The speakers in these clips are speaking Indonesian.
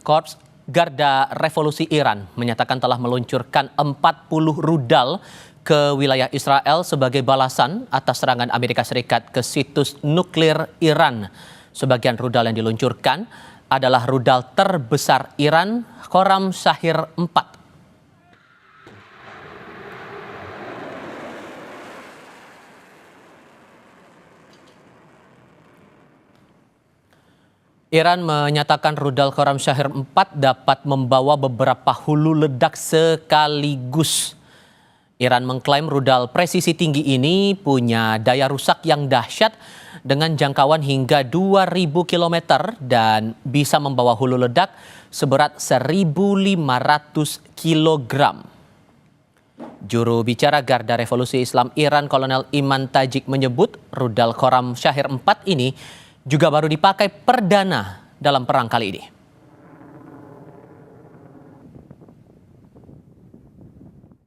Korps Garda Revolusi Iran menyatakan telah meluncurkan 40 rudal ke wilayah Israel sebagai balasan atas serangan Amerika Serikat ke situs nuklir Iran. Sebagian rudal yang diluncurkan adalah rudal terbesar Iran, Khorram Shahir 4. Iran menyatakan rudal Khorram Shahir 4 dapat membawa beberapa hulu ledak sekaligus. Iran mengklaim rudal presisi tinggi ini punya daya rusak yang dahsyat dengan jangkauan hingga 2.000 km dan bisa membawa hulu ledak seberat 1.500 kg. Juru bicara Garda Revolusi Islam Iran, Kolonel Iman Tajik menyebut rudal Khorram Shahir 4 ini juga baru dipakai perdana dalam perang kali ini.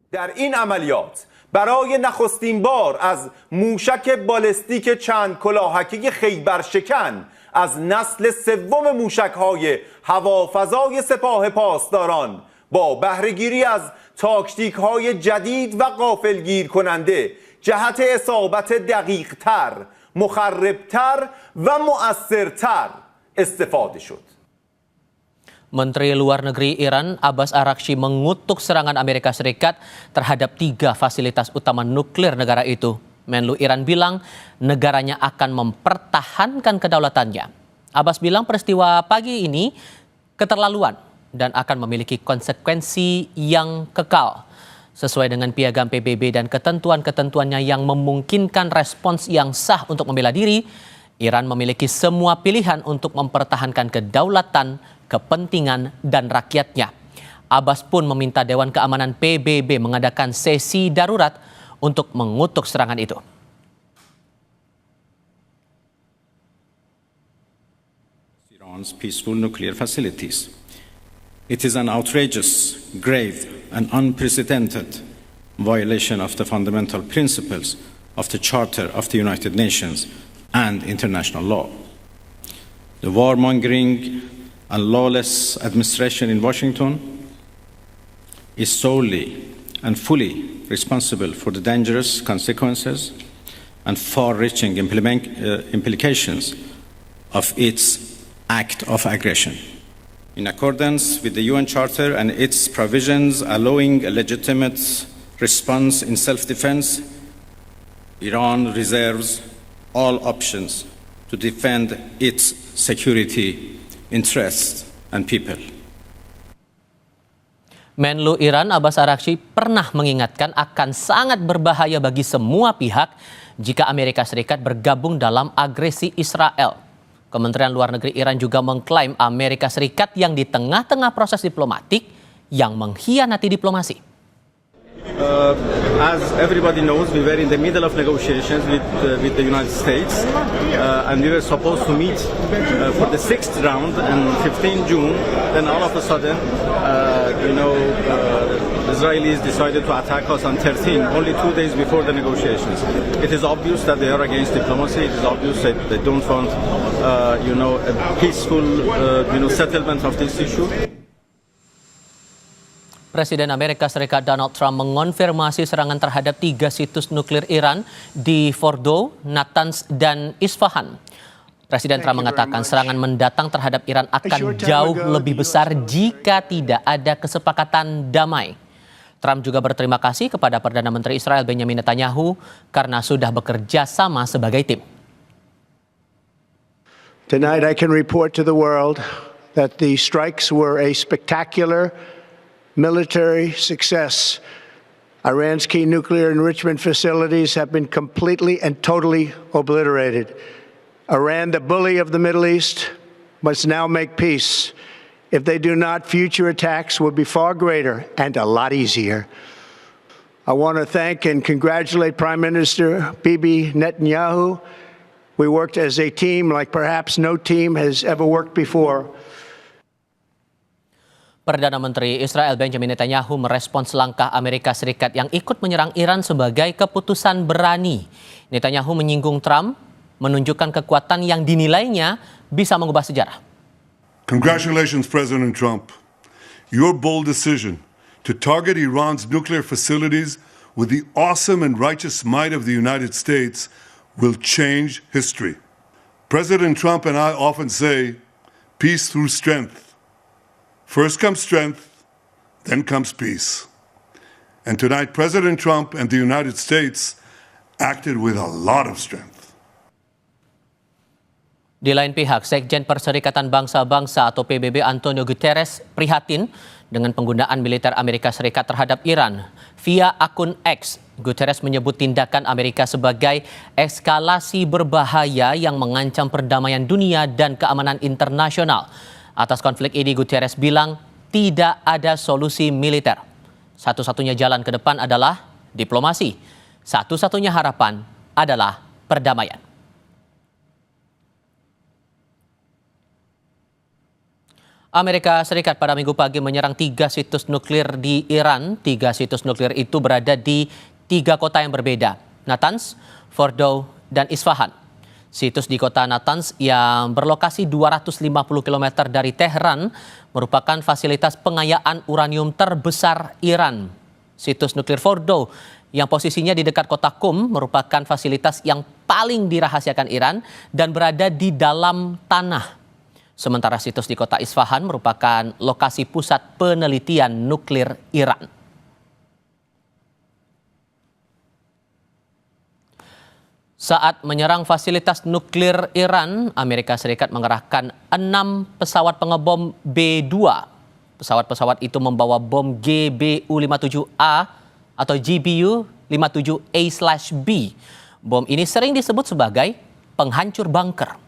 در این عملیات برای نخستین بار از موشک بالستیک چند کلاهکی خیبرشکن از نسل سوم موشک‌های هوافضای سپاه پاسداران با بهره‌گیری از تاکتیک‌های جدید و غافلگیر کننده جهت اصابت دقیق‌تر، مخربتر و مؤثرتر استفاده شد. Menteri Luar Negeri Iran Abbas Araghchi mengutuk serangan Amerika Serikat terhadap 3 fasilitas utama nuklir negara itu. Menlu Iran bilang negaranya akan mempertahankan kedaulatannya. Abbas bilang peristiwa pagi ini keterlaluan dan akan memiliki konsekuensi yang kekal. Sesuai dengan piagam PBB dan ketentuan-ketentuannya yang memungkinkan respons yang sah untuk membela diri, Iran memiliki semua pilihan untuk mempertahankan kedaulatan, kepentingan, dan rakyatnya. Abbas pun meminta Dewan Keamanan PBB mengadakan sesi darurat untuk mengutuk serangan itu. Iran's peaceful nuclear facilities. It is an outrageous, grave, and unprecedented violation of the fundamental principles of the Charter of the United Nations and international law. The warmongering and lawless administration in Washington is solely and fully responsible for the dangerous consequences and far-reaching implications of its act of aggression. In accordance with the UN Charter and its provisions allowing a legitimate response in self-defense, Iran reserves all options to defend its security, interests, and people. Menlu Iran Abbas Araghchi pernah mengingatkan akan sangat berbahaya bagi semua pihak jika Amerika Serikat bergabung dalam agresi Israel. Kementerian Luar Negeri Iran juga mengklaim Amerika Serikat yang di tengah-tengah proses diplomatik yang mengkhianati diplomasi. As everybody knows, we were in the middle of negotiations with the United States, and we were supposed to meet for the 6th round on 15 June. Then all of a sudden, the Israelis decided to attack us on 13, only 2 days before the negotiations. It is obvious that they are against diplomacy. It is obvious that they don't want, a peaceful, settlement of this issue. Presiden Amerika Serikat Donald Trump mengonfirmasi serangan terhadap 3 situs nuklir Iran di Fordow, Natanz, dan Isfahan. Presiden Trump mengatakan serangan mendatang terhadap Iran akan jauh lebih besar jika tidak ada kesepakatan damai. Trump juga berterima kasih kepada Perdana Menteri Israel Benjamin Netanyahu karena sudah bekerja sama sebagai tim. Tonight I can report to the world that the strikes were a spectacular military success. Iran's key nuclear enrichment facilities have been completely and totally obliterated. Iran, the bully of the Middle East, must now make peace. If they do not, future attacks will be far greater and a lot easier. I want to thank and congratulate Prime Minister Bibi Netanyahu. We worked as a team like perhaps no team has ever worked before. Perdana Menteri Israel Benjamin Netanyahu merespons langkah Amerika Serikat yang ikut menyerang Iran sebagai keputusan berani. Netanyahu menyinggung Trump menunjukkan kekuatan yang dinilainya bisa mengubah sejarah. Congratulations, President Trump. Your bold decision to target Iran's nuclear facilities with the awesome and righteous might of the United States will change history. President Trump and I often say, peace through strength. First comes strength, then comes peace. And tonight, President Trump and the United States acted with a lot of strength. Di lain pihak, Sekjen Perserikatan Bangsa-Bangsa atau PBB Antonio Guterres prihatin dengan penggunaan militer Amerika Serikat terhadap Iran. Via akun X, Guterres menyebut tindakan Amerika sebagai eskalasi berbahaya yang mengancam perdamaian dunia dan keamanan internasional. Atas konflik ini, Guterres bilang tidak ada solusi militer. Satu-satunya jalan ke depan adalah diplomasi. Satu-satunya harapan adalah perdamaian. Amerika Serikat pada Minggu pagi menyerang 3 situs nuklir di Iran. 3 situs nuklir itu berada di 3 kota yang berbeda, Natanz, Fordow, dan Isfahan. Situs di kota Natanz yang berlokasi 250 km dari Teheran merupakan fasilitas pengayaan uranium terbesar Iran. Situs nuklir Fordow yang posisinya di dekat kota Qum merupakan fasilitas yang paling dirahasiakan Iran dan berada di dalam tanah. Sementara situs di kota Isfahan merupakan lokasi pusat penelitian nuklir Iran. Saat menyerang fasilitas nuklir Iran, Amerika Serikat mengerahkan 6 pesawat pengebom B-2. Pesawat-pesawat itu membawa bom GBU-57A atau GBU-57A/B. Bom ini sering disebut sebagai penghancur bunker.